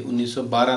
1912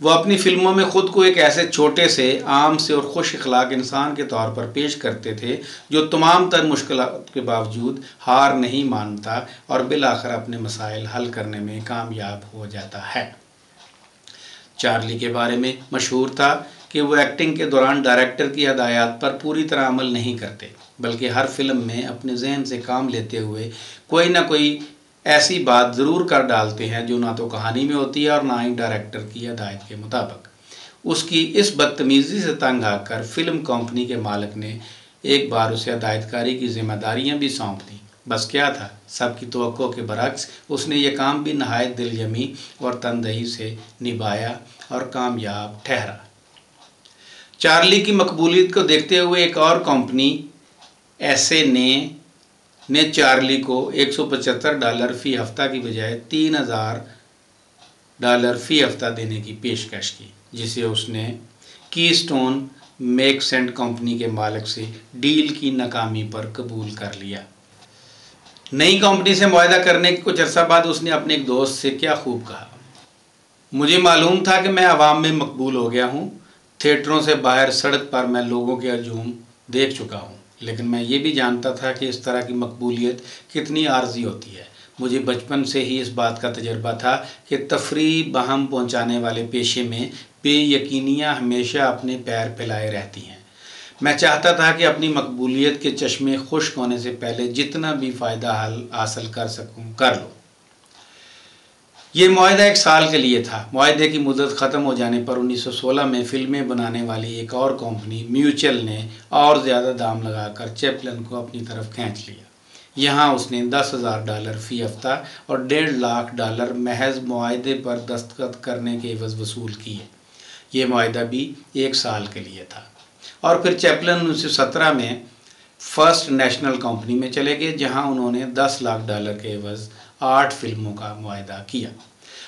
وہ اپنی فلموں میں خود کو ایک ایسے چھوٹے سے عام سے اور خوش اخلاق انسان کے طور پر پیش کرتے تھے جو تمام تر مشکلات کے باوجود ہار نہیں مانتا اور بالآخر اپنے مسائل حل کرنے میں کامیاب ہو جاتا ہے۔ چارلی کے بارے میں مشہور تھا کہ وہ ایکٹنگ کے دوران ڈائریکٹر کی ہدایات پر پوری طرح عمل نہیں کرتے، بلکہ ہر فلم میں اپنے ذہن سے کام لیتے ہوئے کوئی نہ کوئی ایسی بات ضرور کر ڈالتے ہیں جو نہ تو کہانی میں ہوتی ہے اور نہ ہی ڈائریکٹر کی ہدایت کے مطابق۔ اس کی اس بدتمیزی سے تنگ آ کر فلم کمپنی کے مالک نے ایک بار اسے ہدایت کاری کی ذمہ داریاں بھی سونپ دیں۔ بس کیا تھا، سب کی توقع کے برعکس اس نے یہ کام بھی نہایت دل جمی اور تندہی سے نبھایا اور کامیاب ٹھہرا۔ چارلی کی مقبولیت کو دیکھتے ہوئے ایک اور کمپنی ایسے نے چارلی کو $175 فی ہفتہ کی بجائے $3000 فی ہفتہ دینے کی پیشکش کی، جسے اس نے کی سٹون میکسینٹ کمپنی کے مالک سے ڈیل کی ناکامی پر قبول کر لیا۔ نئی کمپنی سے معاہدہ کرنے کے کچھ عرصہ بعد اس نے اپنے ایک دوست سے کیا خوب کہا، مجھے معلوم تھا کہ میں عوام میں مقبول ہو گیا ہوں، تھیٹروں سے باہر سڑک پر میں لوگوں کے ہجوم دیکھ چکا ہوں، لیکن میں یہ بھی جانتا تھا کہ اس طرح کی مقبولیت کتنی عارضی ہوتی ہے۔ مجھے بچپن سے ہی اس بات کا تجربہ تھا کہ تفریح بہم پہنچانے والے پیشے میں بے یقینیاں ہمیشہ اپنے پیر پھیلائے رہتی ہیں۔ میں چاہتا تھا کہ اپنی مقبولیت کے چشمے خشک ہونے سے پہلے جتنا بھی فائدہ حاصل کر سکوں کر لوں۔ یہ معاہدہ 1 سال کے لیے تھا۔ معاہدے کی مدت ختم ہو جانے پر 1916 میں فلمیں بنانے والی ایک اور کمپنی میوچل نے اور زیادہ دام لگا کر چیپلن کو اپنی طرف کھینچ لیا۔ یہاں اس نے $10,000 فی ہفتہ اور $1.5 lakhs محض معاہدے پر دستخط کرنے کے عوض وصول کیے۔ یہ معاہدہ بھی 1 سال کے لیے تھا، اور پھر چیپلن 1917 میں فرسٹ نیشنل کمپنی میں چلے گئے، جہاں انہوں نے $10 lakh کے عوض 8 فلموں کا معاہدہ کیا۔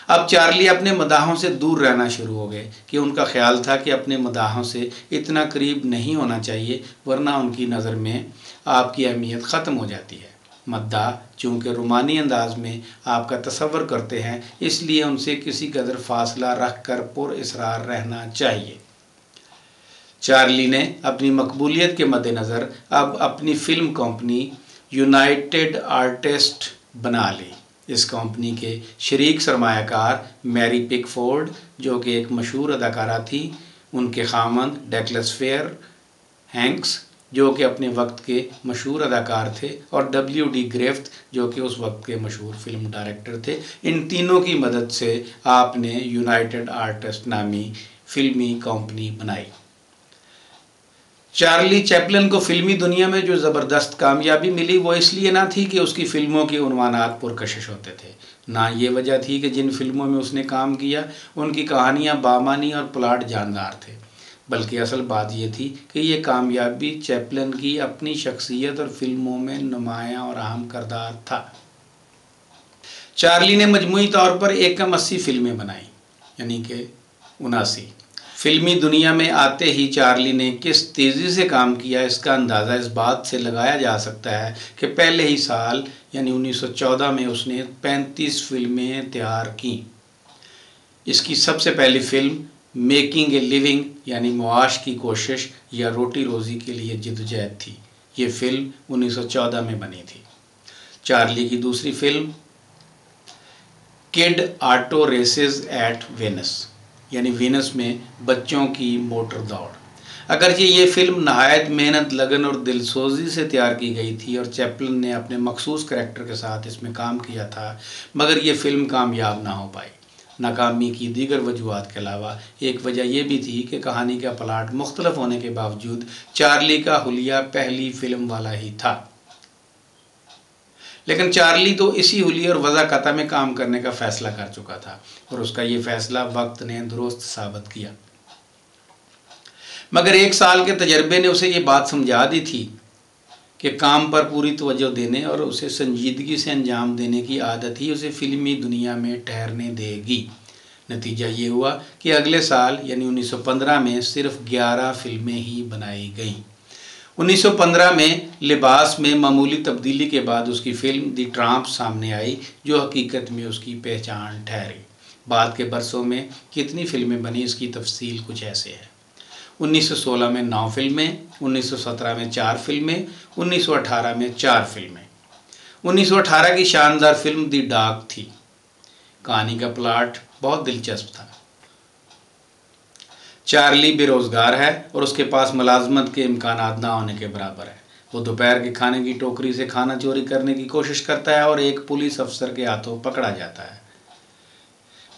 اب چارلی اپنے مداحوں سے دور رہنا شروع ہو گئے کہ ان کا خیال تھا کہ اپنے مداحوں سے اتنا قریب نہیں ہونا چاہیے، ورنہ ان کی نظر میں آپ کی اہمیت ختم ہو جاتی ہے۔ مداح چونکہ رومانی انداز میں آپ کا تصور کرتے ہیں، اس لیے ان سے کسی قدر فاصلہ رکھ کر پر اصرار رہنا چاہیے۔ چارلی نے اپنی مقبولیت کے مد نظر اب اپنی فلم کمپنی یونائٹڈ آرٹسٹ بنا لی۔ اس کمپنی کے شریک سرمایہ کار میری پک فورڈ، جو کہ ایک مشہور اداکارہ تھی، ان کے خاوند ڈگلس فیئر ہینکس، جو کہ اپنے وقت کے مشہور اداکار تھے، اور W.D. گرفت، جو کہ اس وقت کے مشہور فلم ڈائریکٹر تھے۔ ان تینوں کی مدد سے آپ نے یونائٹڈ آرٹسٹ نامی فلمی کمپنی بنائی۔ چارلی چیپلن کو فلمی دنیا میں جو زبردست کامیابی ملی وہ اس لیے نہ تھی کہ اس کی فلموں کے عنوانات پرکشش ہوتے تھے، نہ یہ وجہ تھی کہ جن فلموں میں اس نے کام کیا ان کی کہانیاں بامعنی اور پلاٹ جاندار تھے، بلکہ اصل بات یہ تھی کہ یہ کامیابی چیپلن کی اپنی شخصیت اور فلموں میں نمایاں اور اہم کردار تھا۔ چارلی نے مجموعی طور پر 80 فلمیں بنائیں، یعنی کہ 79۔ فلمی دنیا میں آتے ہی چارلی نے کس تیزی سے کام کیا، اس کا اندازہ اس بات سے لگایا جا سکتا ہے کہ پہلے ہی سال یعنی 1914 میں اس نے 35 فلمیں تیار کیں۔ اس کی سب سے پہلی فلم میکنگ اے لیونگ یعنی معاش کی کوشش یا روٹی روزی کے لیے جدوجہد تھی۔ یہ فلم 1914 میں بنی تھی۔ چارلی کی دوسری film kid auto races at Venice یعنی وینس میں بچوں کی موٹر دوڑ۔ اگرچہ یہ فلم نہایت محنت، لگن اور دل سوزی سے تیار کی گئی تھی اور چیپلن نے اپنے مخصوص کریکٹر کے ساتھ اس میں کام کیا تھا، مگر یہ فلم کامیاب نہ ہو پائی۔ ناکامی کی دیگر وجوہات کے علاوہ ایک وجہ یہ بھی تھی کہ کہانی کا پلاٹ مختلف ہونے کے باوجود چارلی کا حلیہ پہلی فلم والا ہی تھا۔ لیکن چارلی تو اسی حلیے اور وضع قطع میں کام کرنے کا فیصلہ کر چکا تھا، اور اس کا یہ فیصلہ وقت نے درست ثابت کیا۔ مگر 1 سال کے تجربے نے اسے یہ بات سمجھا دی تھی کہ کام پر پوری توجہ دینے اور اسے سنجیدگی سے انجام دینے کی عادت ہی اسے فلمی دنیا میں ٹھہرنے دے گی۔ نتیجہ یہ ہوا کہ اگلے سال یعنی 1915 میں صرف 11 فلمیں ہی بنائی گئیں۔ 1915 میں لباس میں معمولی تبدیلی کے بعد اس کی فلم دی ٹرامپ سامنے آئی، جو حقیقت میں اس کی پہچان ٹھہری۔ بعد کے برسوں میں کتنی فلمیں بنی اس کی تفصیل کچھ ایسے ہے: 1916 میں 9 فلمیں، 1917 میں 4 فلمیں، 1918 میں 4 فلمیں۔ 1918 کی شاندار فلم دی ڈاگ تھی۔ کہانی کا پلاٹ بہت دلچسپ تھا۔ چارلی بے روزگار ہے اور اس کے پاس ملازمت کے امکانات نہ ہونے کے برابر ہے۔ وہ دوپہر کے کھانے کی ٹوکری سے کھانا چوری کرنے کی کوشش کرتا ہے اور ایک پولیس افسر کے ہاتھوں پکڑا جاتا ہے۔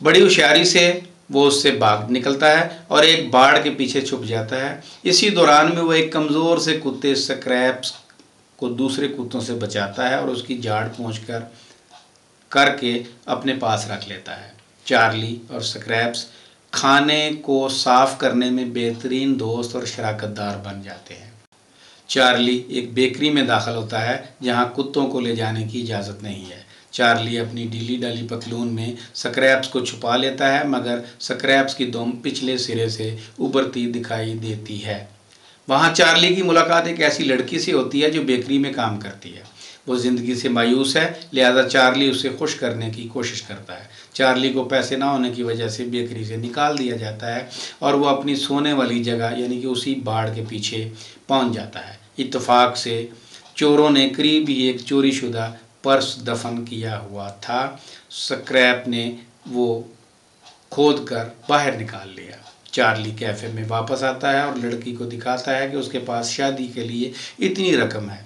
بڑی ہوشیاری سے وہ اس سے بھاگ نکلتا ہے اور ایک باڑ کے پیچھے چھپ جاتا ہے۔ اسی دوران میں وہ ایک کمزور سے کتے سکریپس کو دوسرے کتوں سے بچاتا ہے اور اس کی جاڑ پہنچ کر کے اپنے پاس رکھ لیتا ہے۔ چارلی اور سکریپس کھانے کو صاف کرنے میں بہترین دوست اور شراکت دار بن جاتے ہیں۔ چارلی ایک بیکری میں داخل ہوتا ہے جہاں کتوں کو لے جانے کی اجازت نہیں ہے۔ چارلی اپنی ڈھیلی ڈالی پتلون میں سکریپس کو چھپا لیتا ہے، مگر سکریپس کی دم پچھلے سرے سے ابھرتی دکھائی دیتی ہے۔ وہاں چارلی کی ملاقات ایک ایسی لڑکی سے ہوتی ہے جو بیکری میں کام کرتی ہے۔ وہ زندگی سے مایوس ہے، لہذا چارلی اسے خوش کرنے کی کوشش کرتا ہے۔ چارلی کو پیسے نہ ہونے کی وجہ سے بیکری سے نکال دیا جاتا ہے اور وہ اپنی سونے والی جگہ یعنی کہ اسی باڑ کے پیچھے پہنچ جاتا ہے۔ اتفاق سے چوروں نے قریب ہی ایک چوری شدہ پرس دفن کیا ہوا تھا۔ سکریپ نے وہ کھود کر باہر نکال لیا۔ چارلی کیفے میں واپس آتا ہے اور لڑکی کو دکھاتا ہے کہ اس کے پاس شادی کے لیے اتنی رقم ہے۔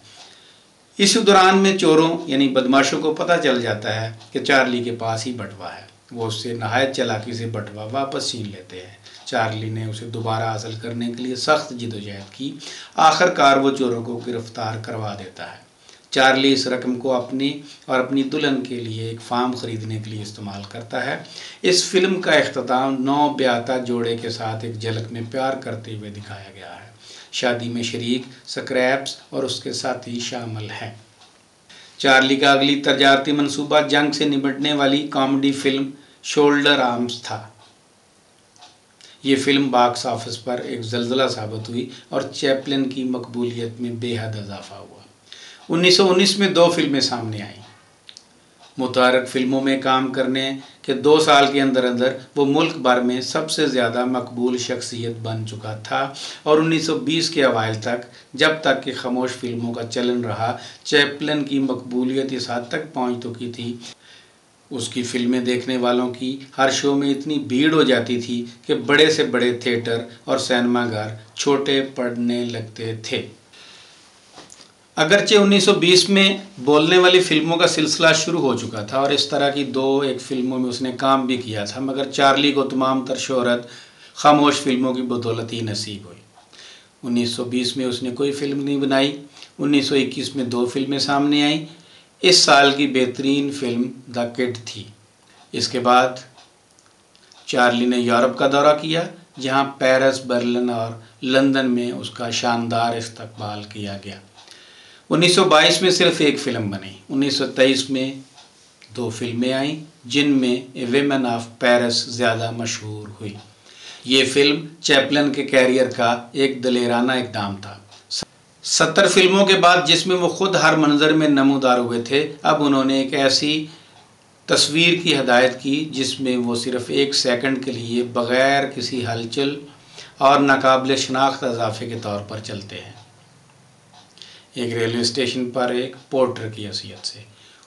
اس دوران میں چوروں یعنی بدماشوں کو پتہ چل جاتا ہے کہ چارلی کے پاس ہی بٹوا ہے۔ وہ اس سے نہایت چالاکی سے بٹوا واپس چھین لیتے ہیں۔ چارلی نے اسے دوبارہ حاصل کرنے کے لیے سخت جدوجہد کی۔ آخر کار وہ چوروں کو گرفتار کروا دیتا ہے۔ چارلی اس رقم کو اپنی اور اپنی دلہن کے لیے ایک فارم خریدنے کے لیے استعمال کرتا ہے۔ اس فلم کا اختتام 9 بیاہتا جوڑے کے ساتھ ایک جھلک میں پیار کرتے ہوئے دکھایا گیا ہے۔ شادی میں شریک سکریپس اور اس کے ساتھی شامل ہیں۔ چارلی کا اگلی تجارتی منصوبہ جنگ سے نمٹنے والی کامیڈی فلم شولڈر آرمز تھا۔ یہ فلم باکس آفس پر ایک زلزلہ ثابت ہوئی اور چیپلن کی مقبولیت میں بے حد اضافہ ہوا۔ 1919 میں 2 فلمیں سامنے آئیں۔ متحرک فلموں میں کام کرنے کے 2 سال کے اندر وہ ملک بھر میں سب سے زیادہ مقبول شخصیت بن چکا تھا اور 1920 کے اوائل تک، جب تک کہ خاموش فلموں کا چلن رہا، چیپلن کی مقبولیت اس حد تک پہنچ چکی تھی اس کی فلمیں دیکھنے والوں کی ہر شو میں اتنی بھیڑ ہو جاتی تھی کہ بڑے سے بڑے تھیٹر اور سینما گھر چھوٹے پڑنے لگتے تھے۔ اگرچہ 1920 میں بولنے والی فلموں کا سلسلہ شروع ہو چکا تھا اور اس طرح کی 2 فلموں میں اس نے کام بھی کیا تھا، مگر چارلی کو تمام تر شہرت خاموش فلموں کی بدولت ہی نصیب ہوئی۔ 1920 میں اس نے کوئی فلم نہیں بنائی۔ 1921 میں 2 فلمیں سامنے آئیں۔ اس سال کی بہترین فلم دا کڈ تھی۔ اس کے بعد چارلی نے یورپ کا دورہ کیا، جہاں پیرس، برلن اور لندن میں اس کا شاندار استقبال کیا گیا۔ 1922 میں صرف 1 فلم بنی۔ 1923 میں 2 فلمیں آئیں جن میں اے ویمن آف پیرس زیادہ مشہور ہوئی۔ یہ فلم چیپلن کے کیریئر کا ایک دلیرانہ اقدام تھا۔ 70 فلموں کے بعد جس میں وہ خود ہر منظر میں نمودار ہوئے تھے، اب انہوں نے ایک ایسی تصویر کی ہدایت کی جس میں وہ صرف 1 سیکنڈ کے لیے بغیر کسی ہلچل اور ناقابل شناخت اضافے کے طور پر چلتے ہیں۔ ایک ریلوے اسٹیشن پر ایک پورٹر کی حیثیت سے۔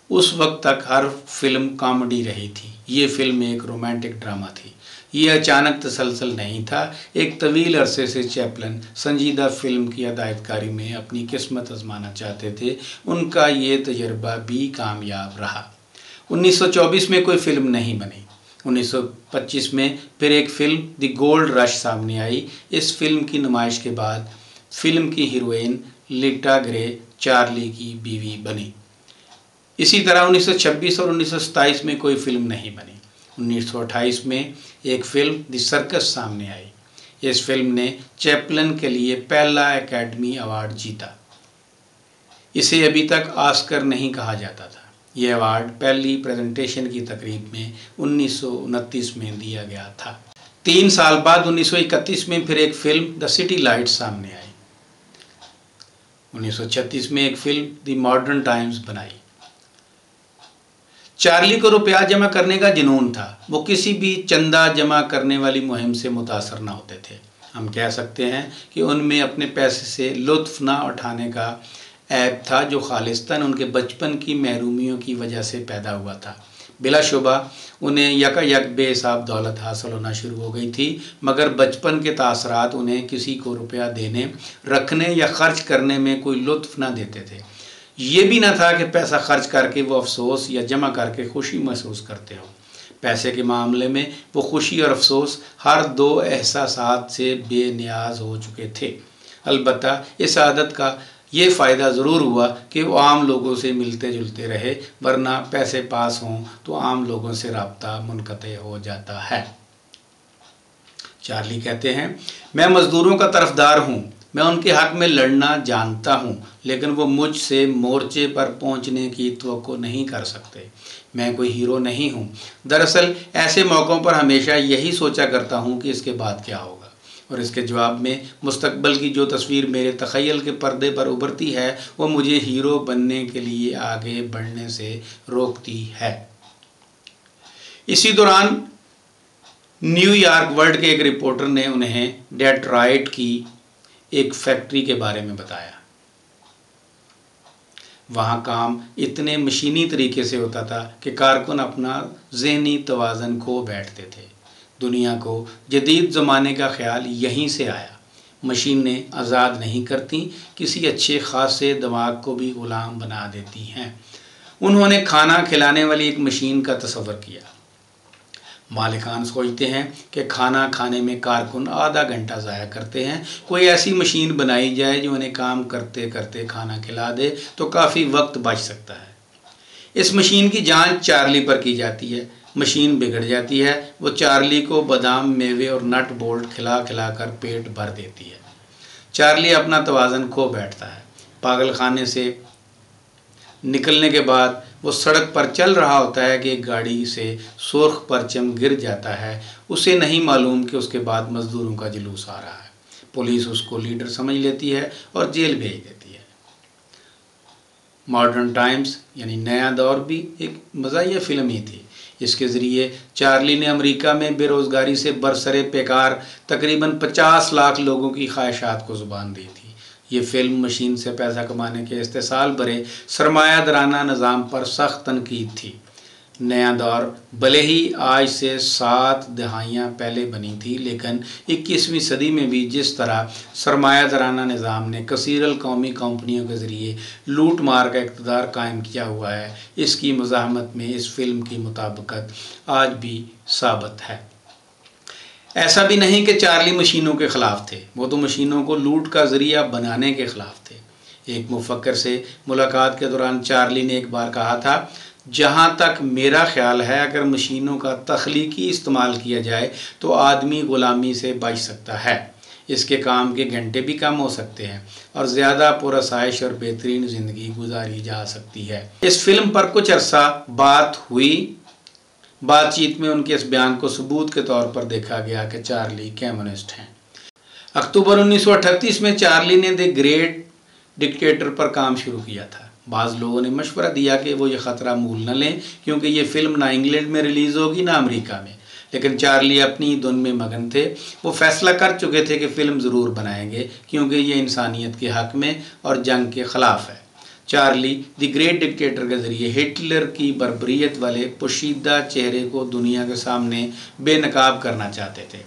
اس وقت تک ہر فلم کامیڈی رہی تھی، یہ فلم ایک رومانٹک ڈرامہ تھی۔ یہ اچانک تسلسل نہیں تھا۔ ایک طویل عرصے سے چیپلن سنجیدہ فلم کی ہدایت کاری میں اپنی قسمت آزمانا چاہتے تھے۔ ان کا یہ تجربہ بھی کامیاب رہا۔ 1924 میں کوئی فلم نہیں بنی۔ 1925 میں پھر ایک فلم دی گولڈ رش سامنے آئی۔ اس فلم کی نمائش کے بعد فلم کی ہیروئن لیٹا گرے چارلی کی بیوی بنی۔ اسی طرح 1926 اور 1927 میں کوئی فلم نہیں بنی۔ 1928 میں ایک فلم دی سرکس سامنے آئی۔ اس فلم نے چیپلن کے لیے پہلا اکیڈمی ایوارڈ جیتا۔ اسے ابھی تک آسکر نہیں کہا جاتا تھا۔ یہ ایوارڈ پہلی پریزنٹیشن کی تقریب میں 1929 میں دیا گیا تھا۔ 3 سال بعد 1931 میں پھر ایک فلم دی سٹی لائٹس سامنے آئی۔ 1936 میں ایک فلم دی ماڈرن ٹائمز بنائی۔ چارلی کو روپیہ جمع کرنے کا جنون تھا، وہ کسی بھی چندہ جمع کرنے والی مہم سے متاثر نہ ہوتے تھے۔ ہم کہہ سکتے ہیں کہ ان میں اپنے پیسے سے لطف نہ اٹھانے کا عیب تھا جو خالصتاً ان کے بچپن کی محرومیوں کی وجہ سے پیدا ہوا تھا۔ بلا شبہ انہیں یکا یک بے حساب دولت حاصل ہونا شروع ہو گئی تھی، مگر بچپن کے تاثرات انہیں کسی کو روپیہ دینے، رکھنے یا خرچ کرنے میں کوئی لطف نہ دیتے تھے۔ یہ بھی نہ تھا کہ پیسہ خرچ کر کے وہ افسوس یا جمع کر کے خوشی محسوس کرتے ہو۔ پیسے کے معاملے میں وہ خوشی اور افسوس ہر دو احساسات سے بے نیاز ہو چکے تھے۔ البتہ اس عادت کا یہ فائدہ ضرور ہوا کہ وہ عام لوگوں سے ملتے جلتے رہے، ورنہ پیسے پاس ہوں تو عام لوگوں سے رابطہ منقطع ہو جاتا ہے۔ چارلی کہتے ہیں، میں مزدوروں کا طرفدار ہوں، میں ان کے حق میں لڑنا جانتا ہوں، لیکن وہ مجھ سے مورچے پر پہنچنے کی توقع نہیں کر سکتے۔ میں کوئی ہیرو نہیں ہوں۔ دراصل ایسے موقعوں پر ہمیشہ یہی سوچا کرتا ہوں کہ اس کے بعد کیا ہوگا، اور اس کے جواب میں مستقبل کی جو تصویر میرے تخیل کے پردے پر ابھرتی ہے وہ مجھے ہیرو بننے کے لیے آگے بڑھنے سے روکتی ہے۔ اسی دوران نیو یارک ورلڈ کے ایک رپورٹر نے انہیں ڈیٹرائٹ کی ایک فیکٹری کے بارے میں بتایا۔ وہاں کام اتنے مشینی طریقے سے ہوتا تھا کہ کارکن اپنا ذہنی توازن کھو بیٹھتے تھے۔ دنیا کو جدید زمانے کا خیال یہیں سے آیا۔ مشینیں آزاد نہیں کرتی، کسی اچھے خاصے دماغ کو بھی غلام بنا دیتی ہیں۔ انہوں نے کھانا کھلانے والی ایک مشین کا تصور کیا۔ مالکان سوچتے ہیں کہ کھانا کھانے میں کارکن آدھا گھنٹہ ضائع کرتے ہیں، کوئی ایسی مشین بنائی جائے جو انہیں کام کرتے کرتے کھانا کھلا دے تو کافی وقت بچ سکتا ہے۔ اس مشین کی جانچ چارلی پر کی جاتی ہے۔ مشین بگڑ جاتی ہے، وہ چارلی کو بادام، میوے اور نٹ بولٹ کھلا کھلا کر پیٹ بھر دیتی ہے۔ چارلی اپنا توازن کھو بیٹھتا ہے۔ پاگل خانے سے نکلنے کے بعد وہ سڑک پر چل رہا ہوتا ہے کہ ایک گاڑی سے سرخ پرچم گر جاتا ہے۔ اسے نہیں معلوم کہ اس کے بعد مزدوروں کا جلوس آ رہا ہے۔ پولیس اس کو لیڈر سمجھ لیتی ہے اور جیل بھیج دیتی ہے۔ ماڈرن ٹائمز یعنی نیا دور بھی ایک مزاحیہ فلم ہی تھی۔ اس کے ذریعے چارلی نے امریکہ میں بے روزگاری سے برسر پیکار تقریباً 50 لاکھ لوگوں کی خواہشات کو زبان دی تھی۔ یہ فلم مشین سے پیسہ کمانے کے استحصال بھرے سرمایہ دارانہ نظام پر سخت تنقید تھی۔ نیا دور بھلے ہی آج سے 7 دہائیاں پہلے بنی تھی، لیکن 21ویں صدی میں بھی جس طرح سرمایہ دارانہ نظام نے کثیر القومی کمپنیوں کے ذریعے لوٹ مار کا اقتدار قائم کیا ہوا ہے، اس کی مزاحمت میں اس فلم کی مطابقت آج بھی ثابت ہے۔ ایسا بھی نہیں کہ چارلی مشینوں کے خلاف تھے، وہ تو مشینوں کو لوٹ کا ذریعہ بنانے کے خلاف تھے۔ ایک مفکر سے ملاقات کے دوران چارلی نے ایک بار کہا تھا، جہاں تک میرا خیال ہے اگر مشینوں کا تخلیقی استعمال کیا جائے تو آدمی غلامی سے بچ سکتا ہے، اس کے کام کے گھنٹے بھی کم ہو سکتے ہیں اور زیادہ پرآسائش اور بہترین زندگی گزاری جا سکتی ہے۔ اس فلم پر کچھ عرصہ بات ہوئی۔ بات چیت میں ان کے اس بیان کو ثبوت کے طور پر دیکھا گیا کہ چارلی کمیونسٹ ہیں۔ اکتوبر 1938 میں چارلی نے دی گریٹ ڈکٹیٹر پر کام شروع کیا تھا۔ بعض لوگوں نے مشورہ دیا کہ وہ یہ خطرہ مول نہ لیں کیونکہ یہ فلم نہ انگلینڈ میں ریلیز ہوگی نہ امریکہ میں، لیکن چارلی اپنی دھن میں مگن تھے۔ وہ فیصلہ کر چکے تھے کہ فلم ضرور بنائیں گے کیونکہ یہ انسانیت کے حق میں اور جنگ کے خلاف ہے۔ چارلی دی گریٹ ڈکٹیٹر کے ذریعے ہٹلر کی بربریت والے پوشیدہ چہرے کو دنیا کے سامنے بے نقاب کرنا چاہتے تھے۔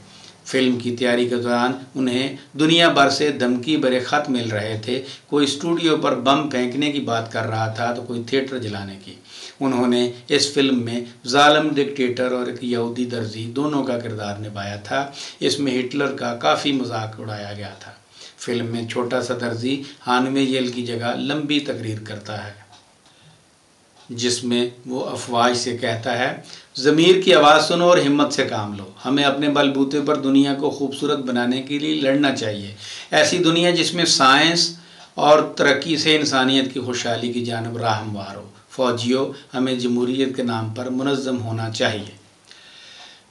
فلم کی تیاری کے دوران انہیں دنیا بھر سے دھمکی بھرے خط مل رہے تھے، کوئی اسٹوڈیو پر بم پھینکنے کی بات کر رہا تھا تو کوئی تھیٹر جلانے کی۔ انہوں نے اس فلم میں ظالم ڈکٹیٹر اور ایک یہودی درزی دونوں کا کردار نبھایا تھا۔ اس میں ہٹلر کا کافی مذاق اڑایا گیا تھا۔ فلم میں چھوٹا سا درزی ہانوے یل کی جگہ لمبی تقریر کرتا ہے جس میں وہ افواج سے کہتا ہے، ضمیر کی آواز سنو اور ہمت سے کام لو، ہمیں اپنے بل بوتے پر دنیا کو خوبصورت بنانے کے لیے لڑنا چاہیے، ایسی دنیا جس میں سائنس اور ترقی سے انسانیت کی خوشحالی کی جانب راہ ہموار ہو۔ فوجیوں، ہمیں جمہوریت کے نام پر منظم ہونا چاہیے۔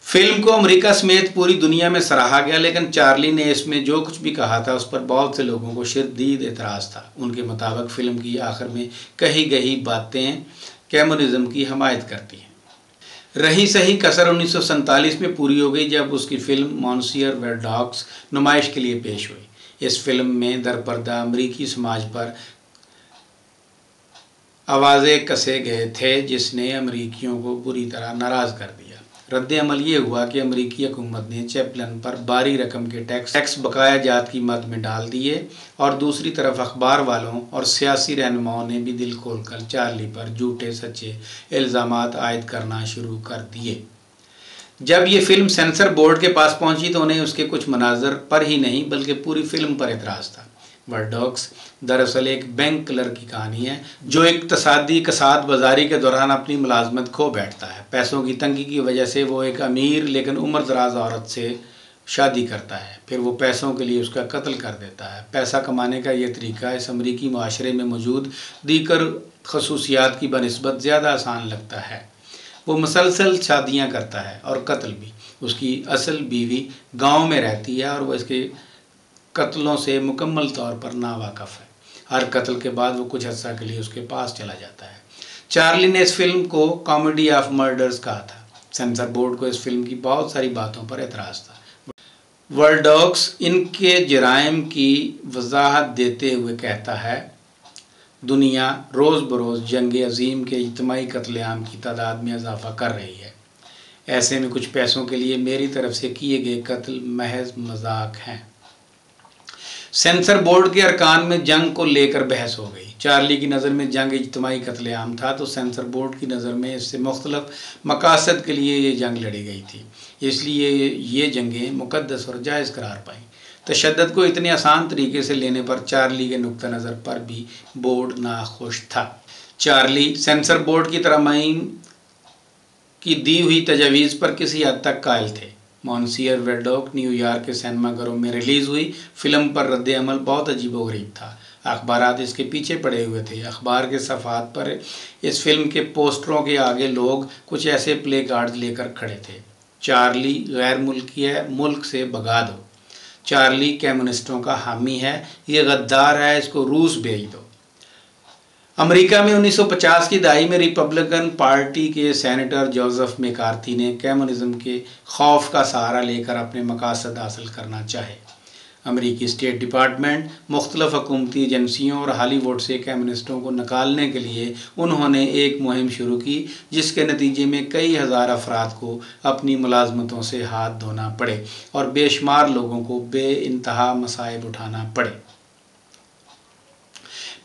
فلم کو امریکہ سمیت پوری دنیا میں سراہا گیا، لیکن چارلی نے اس میں جو کچھ بھی کہا تھا اس پر بہت سے لوگوں کو شدید اعتراض تھا۔ ان کے مطابق فلم کی آخر میں کہی گئی باتیں کمیونزم کی حمایت کرتی ہیں۔ رہی سہی کسر 1947 میں پوری ہو گئی جب اس کی فلم مونسیئر ویرڈاکس نمائش کے لیے پیش ہوئی۔ اس فلم میں درپردہ امریکی سماج پر آوازے کسے گئے تھے جس نے امریکیوں کو بری طرح ناراض کر دیا۔ رد عمل یہ ہوا کہ امریکی حکومت نے چیپلن پر بھاری رقم کے ٹیکس بقایا جات کی مد میں ڈال دیے اور دوسری طرف اخبار والوں اور سیاسی رہنماؤں نے بھی دل کھول کر چارلی پر جھوٹے سچے الزامات عائد کرنا شروع کر دیے۔ جب یہ فلم سینسر بورڈ کے پاس پہنچی تو انہیں اس کے کچھ مناظر پر ہی نہیں بلکہ پوری فلم پر اعتراض تھا۔ ویرڈاکس دراصل ایک بینک کلر کی کہانی ہے جو اقتصادی کساد بازاری کے دوران اپنی ملازمت کھو بیٹھتا ہے۔ پیسوں کی تنگی کی وجہ سے وہ ایک امیر لیکن عمر دراز عورت سے شادی کرتا ہے، پھر وہ پیسوں کے لیے اس کا قتل کر دیتا ہے۔ پیسہ کمانے کا یہ طریقہ اس امریکی معاشرے میں موجود دیگر خصوصیات کی بنسبت زیادہ آسان لگتا ہے۔ وہ مسلسل شادیاں کرتا ہے اور قتل بھی۔ اس کی اصل بیوی گاؤں میں رہتی ہے اور وہ اس کے قتلوں سے مکمل طور پر ناواقف ہے۔ ہر قتل کے بعد وہ کچھ عرصہ کے لیے اس کے پاس چلا جاتا ہے۔ چارلی نے اس فلم کو کامیڈی آف مرڈرز کہا تھا۔ سینسر بورڈ کو اس فلم کی بہت ساری باتوں پر اعتراض تھا۔ ویرڈاکس ان کے جرائم کی وضاحت دیتے ہوئے کہتا ہے، دنیا روز بروز جنگ عظیم کے اجتماعی قتل عام کی تعداد میں اضافہ کر رہی ہے۔ ایسے میں کچھ پیسوں کے لیے میری طرف سے کیے گئے قتل محض مذاق ہیں۔ سینسر بورڈ کے ارکان میں جنگ کو لے کر بحث ہو گئی۔ چارلی کی نظر میں جنگ اجتماعی قتل عام تھا تو سینسر بورڈ کی نظر میں اس سے مختلف مقاصد کے لیے یہ جنگ لڑی گئی تھی، اس لیے یہ جنگیں مقدس اور جائز قرار پائیں۔ تشدد کو اتنے آسان طریقے سے لینے پر چارلی کے نقطہ نظر پر بھی بورڈ ناخوش تھا۔ چارلی سینسر بورڈ کی ترامیم کی دی ہوئی تجاویز پر کسی حد تک قائل تھے۔ مونسیئر ویرڈاکس نیو یارک کے سینما گھروں میں ریلیز ہوئی۔ فلم پر رد عمل بہت عجیب و غریب تھا۔ اخبارات اس کے پیچھے پڑے ہوئے تھے۔ اخبار کے صفحات پر اس فلم کے پوسٹروں کے آگے لوگ کچھ ایسے پلے کارڈز لے کر کھڑے تھے: چارلی غیر ملکی ہے، ملک سے بھگا دو، چارلی کمیونسٹوں کا حامی ہے، یہ غدار ہے، اس کو روس بھیج دو۔ امریکہ میں 1950 کی دہائی میں ریپبلکن پارٹی کے سینیٹر جوزف میکارتھی نے کمیونزم کے خوف کا سہارا لے کر اپنے مقاصد حاصل کرنا چاہے۔ امریکی اسٹیٹ ڈپارٹمنٹ، مختلف حکومتی ایجنسیوں اور ہالی ووڈ سے کمیونسٹوں کو نکالنے کے لیے انہوں نے ایک مہم شروع کی جس کے نتیجے میں کئی ہزار افراد کو اپنی ملازمتوں سے ہاتھ دھونا پڑے اور بے شمار لوگوں کو بے انتہا مصائب اٹھانا پڑے۔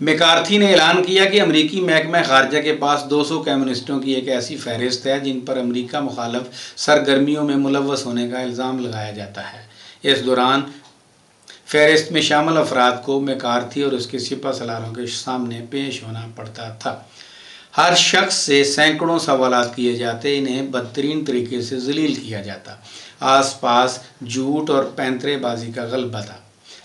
میکارتھی نے اعلان کیا کہ امریکی محکمہ خارجہ کے پاس 200 کمیونسٹوں کی ایک ایسی فہرست ہے جن پر امریکہ مخالف سرگرمیوں میں ملوث ہونے کا الزام لگایا جاتا ہے۔ اس دوران فہرست میں شامل افراد کو میکارتھی اور اس کے سپہ سالاروں کے سامنے پیش ہونا پڑتا تھا۔ ہر شخص سے سینکڑوں سوالات کیے جاتے، انہیں بدترین طریقے سے ذلیل کیا جاتا۔ آس پاس جھوٹ اور پینترے بازی کا غلبہ تھا۔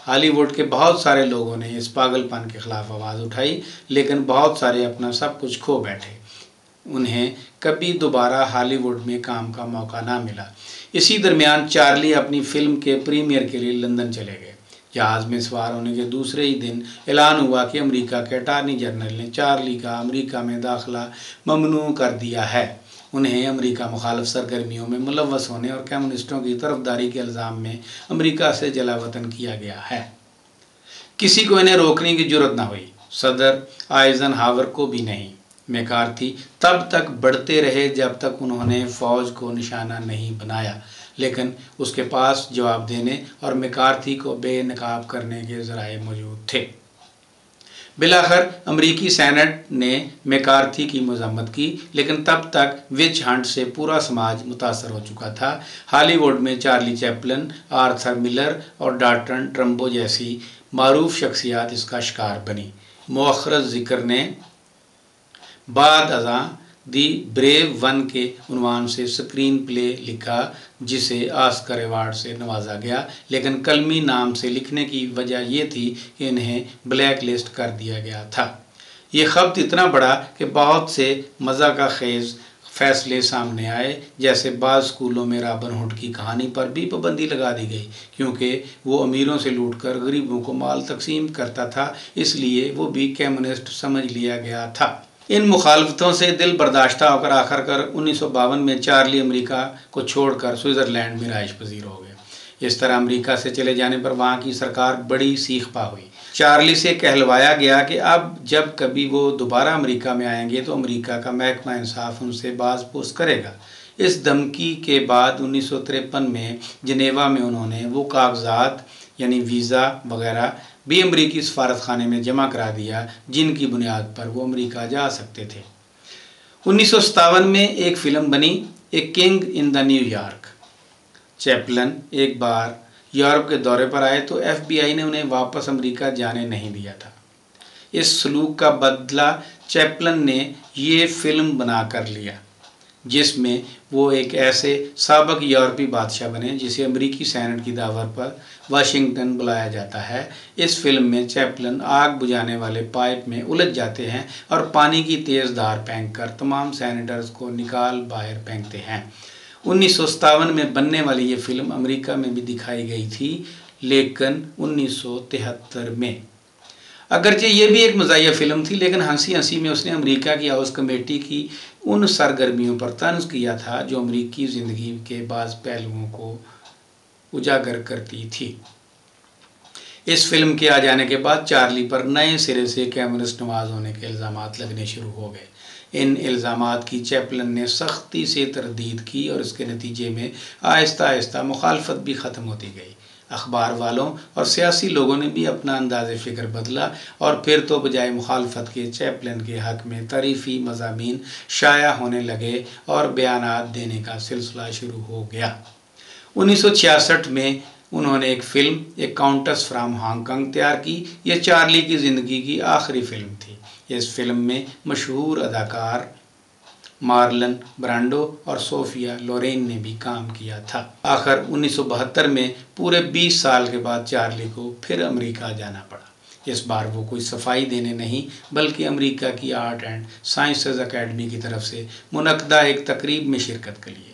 ہالی ووڈ کے بہت سارے لوگوں نے اس پاگل پن کے خلاف آواز اٹھائی، لیکن بہت سارے اپنا سب کچھ کھو بیٹھے۔ انہیں کبھی دوبارہ ہالی ووڈ میں کام کا موقع نہ ملا۔ اسی درمیان چارلی اپنی فلم کے پریمیئر کے لیے لندن چلے گئے۔ جہاز میں سوار ہونے کے دوسرے ہی دن اعلان ہوا کہ امریکہ کے اٹارنی جنرل نے چارلی کا امریکہ میں داخلہ ممنوع کر دیا ہے۔ انہیں امریکہ مخالف سرگرمیوں میں ملوث ہونے اور کمیونسٹوں کی طرفداری کے الزام میں امریکہ سے جلا وطن کیا گیا ہے۔ کسی کو انہیں روکنے کی جرات نہ ہوئی، صدر آئزن ہاور کو بھی نہیں۔ میکارتھی تب تک بڑھتے رہے جب تک انہوں نے فوج کو نشانہ نہیں بنایا، لیکن اس کے پاس جواب دینے اور میکارتھی کو بے نقاب کرنے کے ذرائع موجود تھے۔ بالآخر امریکی سینٹ نے میکارتھی کی مذمت کی، لیکن تب تک وچ ہنٹ سے پورا سماج متاثر ہو چکا تھا۔ ہالی ووڈ میں چارلی چیپلن، آرتھر ملر اور ڈالٹن ٹرمبو جیسی معروف شخصیات اس کا شکار بنی۔ مؤخر ذکر نے بعد ازاں دی بریو ون کے عنوان سے سکرین پلے لکھا جسے آسکر ایوارڈ سے نوازا گیا، لیکن کلمی نام سے لکھنے کی وجہ یہ تھی کہ انہیں بلیک لسٹ کر دیا گیا تھا۔ یہ خبط اتنا بڑا کہ بہت سے مزاح کا خیز فیصلے سامنے آئے، جیسے بعض اسکولوں میں رابن ہوڈ کی کہانی پر بھی پابندی لگا دی گئی کیونکہ وہ امیروں سے لوٹ کر غریبوں کو مال تقسیم کرتا تھا، اس لیے وہ بھی کمیونسٹ سمجھ لیا گیا تھا۔ ان مخالفتوں سے دل برداشتہ ہو کر آخر کار 1952 میں چارلی امریکہ کو چھوڑ کر سوئٹزرلینڈ میں رہائش پذیر ہو گئے۔ اس طرح امریکہ سے چلے جانے پر وہاں کی سرکار بڑی سیخ پا ہوئی۔ چارلی سے کہلوایا گیا کہ اب جب کبھی وہ دوبارہ امریکہ میں آئیں گے تو امریکہ کا محکمہ انصاف ان سے باز پوس کرے گا۔ اس دھمکی کے بعد 1953 میں جنیوا میں انہوں نے وہ کاغذات یعنی ویزا وغیرہ بھی امریکی سفارت خانے میں جمع کرا دیا جن کی بنیاد پر وہ امریکہ جا سکتے تھے۔ 1957 میں ایک فلم بنی a king in the new York. Chaplin ایک بار یورپ کے دورے پر آئے تو ایف بی آئی نے انہیں واپس امریکہ جانے نہیں دیا تھا۔ اس سلوک کا بدلہ چیپلن نے یہ فلم بنا کر لیا جس میں وہ ایک ایسے سابق یورپی بادشاہ بنے جسے امریکی سینٹ کی دعوت پر واشنگٹن بلایا جاتا ہے۔ اس فلم میں چیپلن آگ بجھانے والے پائپ میں الجھ جاتے ہیں اور پانی کی تیز دھار پھینک کر تمام سینیٹرز کو نکال باہر پھینکتے ہیں۔ 1957 میں بننے والی یہ فلم امریکہ میں بھی دکھائی گئی تھی لیکن 1973 میں۔ اگرچہ یہ بھی ایک مزاحیہ فلم تھی لیکن ہنسی ہنسی میں اس نے امریکہ کی ہاؤس کمیٹی کی ان سرگرمیوں پر طنز کیا تھا جو امریکی زندگی کے بعض پہلوؤں کو اجاگر کرتی تھی۔ اس فلم کے آ جانے کے بعد چارلی پر نئے سرے سے کمیونسٹ نواز ہونے کے الزامات لگنے شروع ہو گئے۔ ان الزامات کی چیپلن نے سختی سے تردید کی اور اس کے نتیجے میں آہستہ آہستہ مخالفت بھی ختم ہوتی گئی۔ اخبار والوں اور سیاسی لوگوں نے بھی اپنا انداز فکر بدلا اور پھر تو بجائے مخالفت کے چیپلن کے حق میں تعریفی مضامین شائع ہونے لگے اور بیانات دینے کا سلسلہ شروع ہو گیا۔ 1966 میں انہوں نے ایک فلم ایک کاؤنٹس فرام ہانگ کانگ تیار کی۔ یہ چارلی کی زندگی کی آخری فلم تھی۔ اس فلم میں مشہور اداکار مارلن برانڈو اور صوفیا لورین نے بھی کام کیا تھا۔ آخر 1972 میں پورے 20 سال کے بعد چارلی کو پھر امریکہ جانا پڑا۔ اس بار وہ کوئی صفائی دینے نہیں بلکہ امریکہ کی آرٹ اینڈ سائنسز اکیڈمی کی طرف سے منعقدہ ایک تقریب میں شرکت کے لیے۔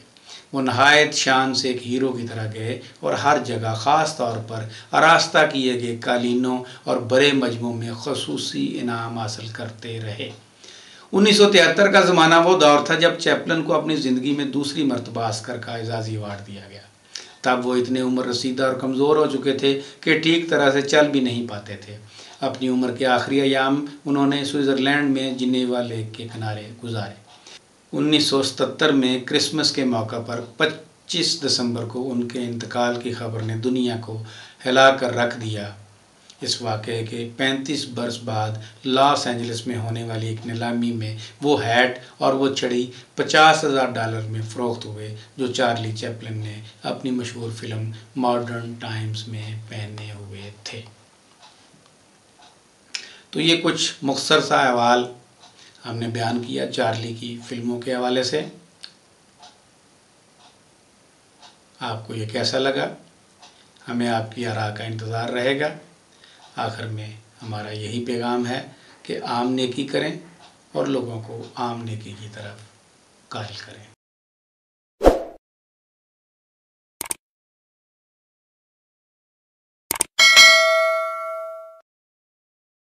وہ نہایت شان سے ایک ہیرو کی طرح گئے اور ہر جگہ خاص طور پر آراستہ کیے گئے قالینوں اور بڑے مجموعوں میں خصوصی انعام حاصل کرتے رہے۔ 1973 کا زمانہ وہ دور تھا جب چیپلن کو اپنی زندگی میں دوسری مرتبہ آسکر کا اعزازی ایوارڈ دیا گیا۔ تب وہ اتنے عمر رسیدہ اور کمزور ہو چکے تھے کہ ٹھیک طرح سے چل بھی نہیں پاتے تھے۔ اپنی عمر کے آخری ایام انہوں نے سوئٹزرلینڈ میں جنیوا لیک کے کنارے گزارے۔ 1977 میں کرسمس کے موقع پر 25 دسمبر کو ان کے انتقال کی خبر نے دنیا کو ہلا کر رکھ دیا۔ اس واقعے کے 35 برس بعد لاس اینجلس میں ہونے والی ایک نیلامی میں وہ ہیٹ اور وہ چھڑی $50,000 میں فروخت ہوئے جو چارلی چیپلن نے اپنی مشہور فلم ماڈرن ٹائمز میں پہنے ہوئے تھے۔ تو یہ کچھ مختصر سا احوال ہم نے بیان کیا چارلی کی فلموں کے حوالے سے۔ آپ کو یہ کیسا لگا؟ ہمیں آپ کی آراء کا انتظار رہے گا۔ آخر میں ہمارا یہی پیغام ہے کہ عام نیکی کریں اور لوگوں کو عام نیکی کی طرف قائل کریں۔